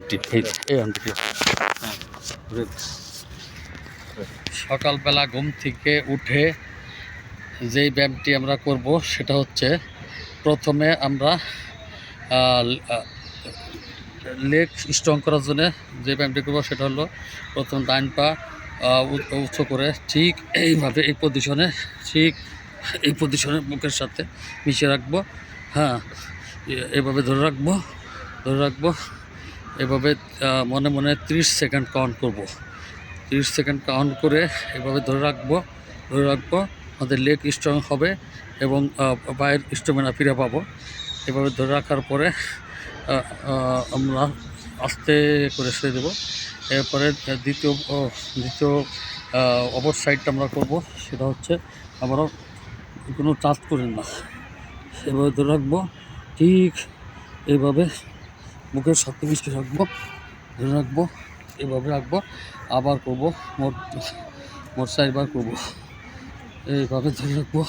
ব্যায়ামটি এই ব্যায়ামটি সকালবেলা ঘুম থেকে উঠে যেই ব্যায়ামটি আমরা করব সেটা হচ্ছে প্রথমে আমরা লেগ স্ট্রং করার জন্য যে ব্যায়ামটি করবো সেটা হলো প্রথম ডান পা উঁচু করে ঠিক এইভাবে এই পজিশনে বুকের সাথে মিশিয়ে রাখবো। হ্যাঁ, এভাবে ধরে রাখবো এভাবে মনে মনে 30 সেকেন্ড কাউন্ট করব। 30 সেকেন্ড কাউন্ট করে এভাবে ধরে রাখবো আমাদের লেগ স্ট্রং হবে এবং পায়ের স্ট্যামিনা ফিরে পাবো। এভাবে ধরে রাখার পরে আমরা আস্তে করে ছেড়ে দেবো। এরপরে দ্বিতীয় অপর সাইডটা আমরা করব, সেটা হচ্ছে আমরা কোনো টাচ করেন না, এভাবে ধরে রাখবো, ঠিক এইভাবে মুখের সাথে মিশিয়ে ধরে রাখবো, এভাবে রাখবো, আবার করব, মোট 4বার করবো। এইভাবে ধরে রাখবো,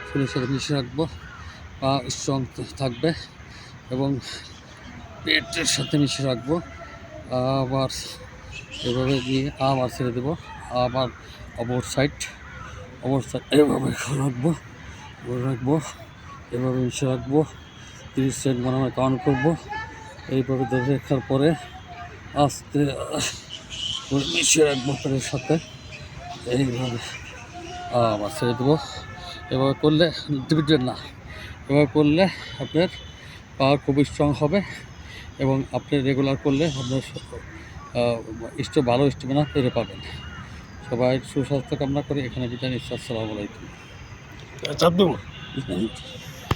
শরীরের সাথে মিশিয়ে রাখবো, পা স্ট্রং থাকবে এবং পেটের সাথে মিশিয়ে রাখবো। আবার এভাবে দিয়ে আবার ছেড়ে দেবো, আবার অপর সাইড এভাবে রাখবো, এভাবে মিশিয়ে রাখবো। 30 সেকেন্ড মনে কাউন্ট করবো। এইভাবে ধরে রাখার পরে আস্তে মিশিয়ে রাখবো পেটের সাথে, এইভাবে আবার ছেড়ে দেবো। এভাবে করলে দিবেন না, এভাবে করলে আপনার পাওয়ার খুব স্ট্রং হবে এবং আপনি রেগুলার করলে আপনার ভালো স্টেমিনা ফিরে পাবেন। সবাই সুস্বাস্থ্য কামনা করে এখানে বিদায় নিচ্ছি। আসসালামু আলাইকুম।